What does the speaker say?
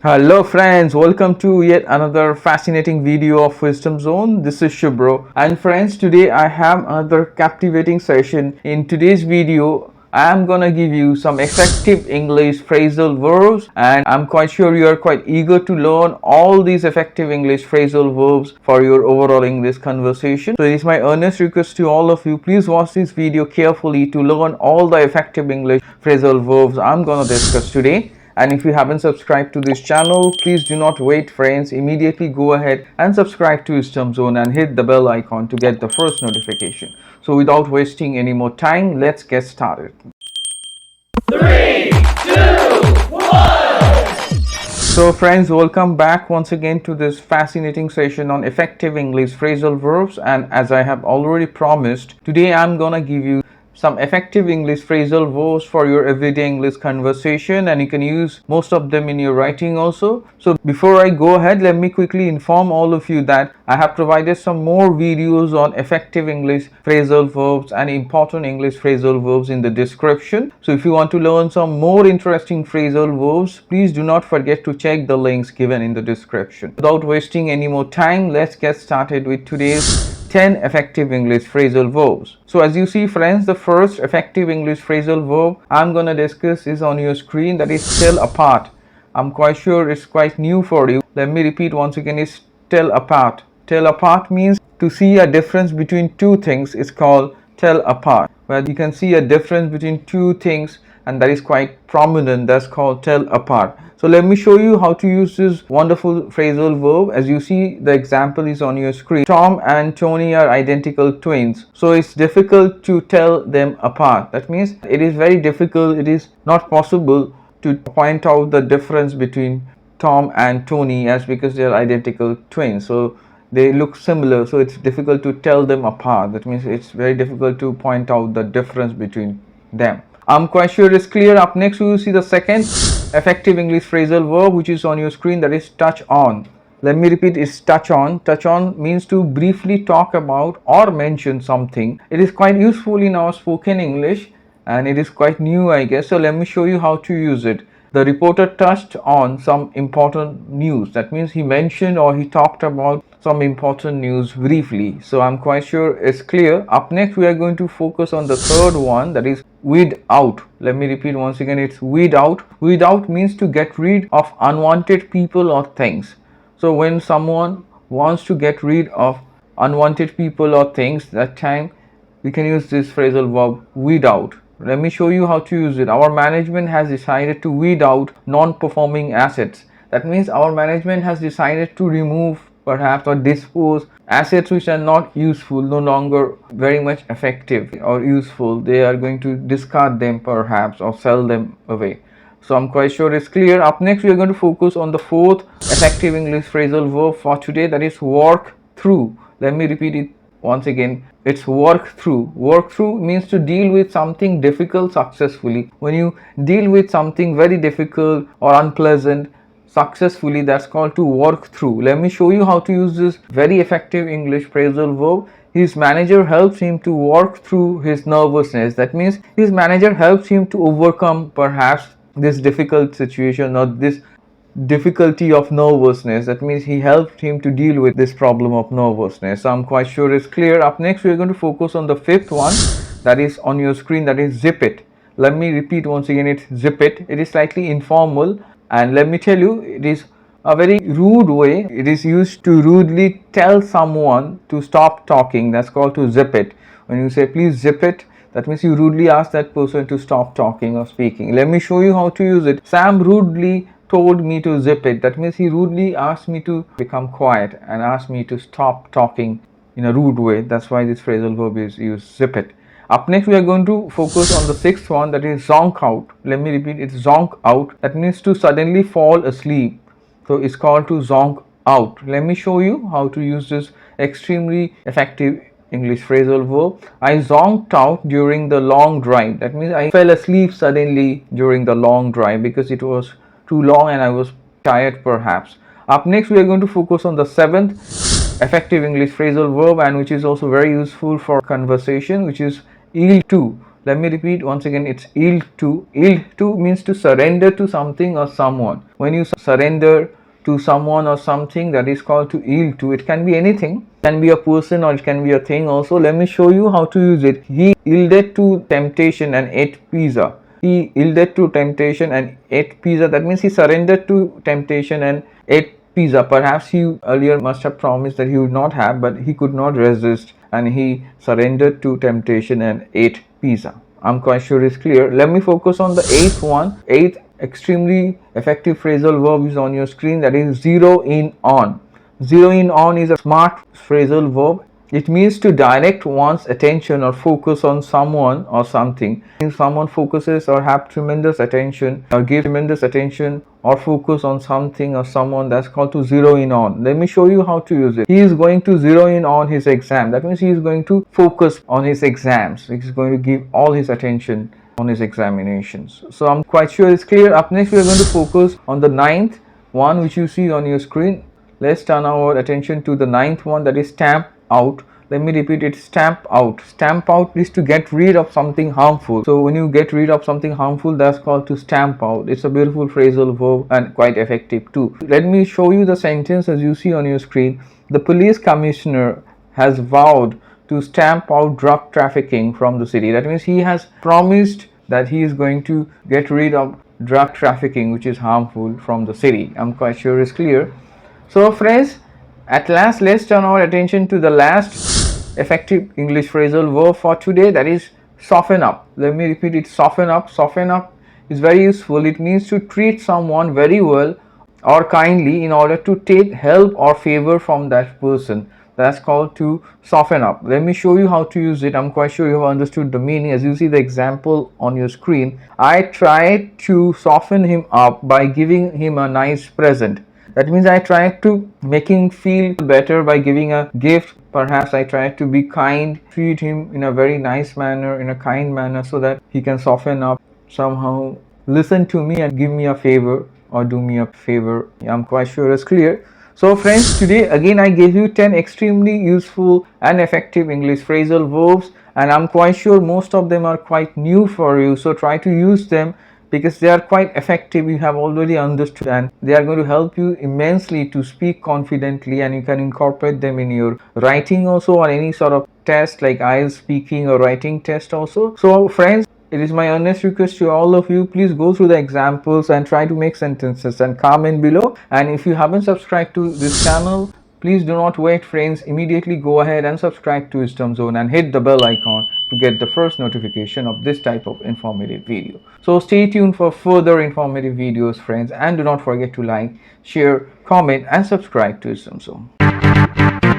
Hello friends, welcome to yet another fascinating video of Wisdom Zone. This is Shubro, and friends, today I have another captivating session. In today's video I am gonna give you some effective English phrasal verbs, and I'm quite sure you are quite eager to learn all these effective English phrasal verbs for your overall English conversation. So it is my earnest request to all of you, please watch this video carefully to learn all the effective English phrasal verbs I'm gonna discuss today. And if you haven't subscribed to this channel, please do not wait friends, immediately go ahead and subscribe to Wisdom Zone and hit the bell icon to get the first notification. So without wasting any more time, let's get started. 3, 2, 1. So friends, welcome back once again to this fascinating session on effective English phrasal verbs, and as I have already promised, today I'm gonna give you some effective English phrasal verbs for your everyday English conversation, and you can use most of them in your writing also. So before I go ahead, let me quickly inform all of you that I have provided some more videos on effective English phrasal verbs and important English phrasal verbs in the description. So if you want to learn some more interesting phrasal verbs, please do not forget to check the links given in the description. Without wasting any more time, let's get started with today's 10 effective English phrasal verbs. So as you see friends, the first effective English phrasal verb I'm gonna discuss is on your screen, that is tell apart. I'm quite sure it's quite new for you. Let me repeat once again, is tell apart. Tell apart means to see a difference between two things is called tell apart. Where you can see a difference between two things and that is quite prominent, that's called tell apart. So let me show you how to use this wonderful phrasal verb. As you see, the example is on your screen. Tom and Tony are identical twins, so it's difficult to tell them apart. That means it is very difficult, it is not possible to point out the difference between Tom and Tony, as because they are identical twins, so they look similar, so it's difficult to tell them apart. That means it's very difficult to point out the difference between them. I'm quite sure it's clear. Up next we will see the second effective English phrasal verb, which is on your screen, that is touch on. Let me repeat, it's touch on. Touch on means to briefly talk about or mention something. It is quite useful in our spoken English and it is quite new, I guess. So let me show you how to use it. The reporter touched on some important news. That means he mentioned or he talked about some important news briefly. So I'm quite sure it's clear. Up next we are going to focus on the third one, that is weed out. Let me repeat once again, it's weed out. Weed out means to get rid of unwanted people or things. So when someone wants to get rid of unwanted people or things, that time we can use this phrasal verb weed out. Let me show you how to use it. Our management has decided to weed out non-performing assets. That means our management has decided to remove perhaps or dispose assets which are not useful, no longer very much effective or useful. They are going to discard them perhaps or sell them away. So I'm quite sure it's clear. Up next we are going to focus on the fourth effective English phrasal verb for today, that is work through. Let me repeat it once again, it's work through. Work through means to deal with something difficult successfully. When you deal with something very difficult or unpleasant successfully, that's called to work through. Let me show you how to use this very effective English phrasal verb. His manager helps him to work through his nervousness. That means his manager helps him to overcome perhaps this difficult situation or this difficulty of nervousness. That means he helped him to deal with this problem of nervousness. So I'm quite sure it's clear. Up next we are going to focus on the fifth one, that is on your screen, that is zip it. Let me repeat once again, it's zip it. It is slightly informal, and let me tell you, it is a very rude way. It is used to rudely tell someone to stop talking. That's called to zip it. When you say please zip it, that means you rudely ask that person to stop talking or speaking. Let me show you how to use it. Sam rudely told me to zip it. That means he rudely asked me to become quiet and asked me to stop talking in a rude way. That's why this phrasal verb is used, zip it. Up next we are going to focus on the sixth one, that is zonk out. Let me repeat, it's zonk out. That means to suddenly fall asleep. So it's called to zonk out. Let me show you how to use this extremely effective English phrasal verb. I zonked out during the long drive. That means I fell asleep suddenly during the long drive because it was too long and I was tired perhaps. Up next we are going to focus on the seventh effective English phrasal verb, and which is also very useful for conversation, which is yield to. Let me repeat once again, it's yield to. Yield to means to surrender to something or someone. When you surrender to someone or something, that is called to yield to. It can be anything, it can be a person or it can be a thing also. Let me show you how to use it. He yielded to temptation and ate pizza. He yielded to temptation and ate pizza. That means he surrendered to temptation and ate pizza. Perhaps he earlier must have promised that he would not have, but he could not resist and he surrendered to temptation and ate pizza. I'm quite sure it's clear. Let me focus on the eighth one. Eighth extremely effective phrasal verb is on your screen, that is zero in on. Zero in on is a smart phrasal verb. It means to direct one's attention or focus on someone or something. If someone focuses or have tremendous attention or give tremendous attention or focus on something or someone, that's called to zero in on. Let me show you how to use it. He is going to zero in on his exam. That means he is going to focus on his exams. He is going to give all his attention on his examinations. So I'm quite sure it's clear. Up next we are going to focus on the ninth one which you see on your screen. Let's turn our attention to the ninth one, that is stamp out. Let me repeat it, stamp out. Stamp out is to get rid of something harmful. So when you get rid of something harmful, that's called to stamp out. It's a beautiful phrasal verb and quite effective too. Let me show you the sentence as you see on your screen. The police commissioner has vowed to stamp out drug trafficking from the city. That means he has promised that he is going to get rid of drug trafficking which is harmful from the city. I'm quite sure it's clear. So friends, at last let's turn our attention to the last effective English phrasal verb for today, that is soften up. Let me repeat it, soften up. Soften up is very useful. It means to treat someone very well or kindly in order to take help or favor from that person. That's called to soften up. Let me show you how to use it. I'm quite sure you have understood the meaning. As you see the example on your screen, I tried to soften him up by giving him a nice present. That means I tried to make him feel better by giving a gift. Perhaps I tried to be kind, treat him in a very nice manner, in a kind manner, so that he can soften up, somehow listen to me and give me a favor or do me a favor. I'm quite sure it's clear. So friends, today again I gave you 10 extremely useful and effective English phrasal verbs, and I'm quite sure most of them are quite new for you. So try to use them because they are quite effective. You have already understood and they are going to help you immensely to speak confidently, and you can incorporate them in your writing also or any sort of test like IELTS speaking or writing test also. So friends, it is my earnest request to all of you, please go through the examples and try to make sentences and comment below. And if you haven't subscribed to this channel, please do not wait friends, immediately go ahead and subscribe to Wisdom Zone and hit the bell icon to get the first notification of this type of informative video. So stay tuned for further informative videos friends, and do not forget to like, share, comment and subscribe to Wisdom Zone.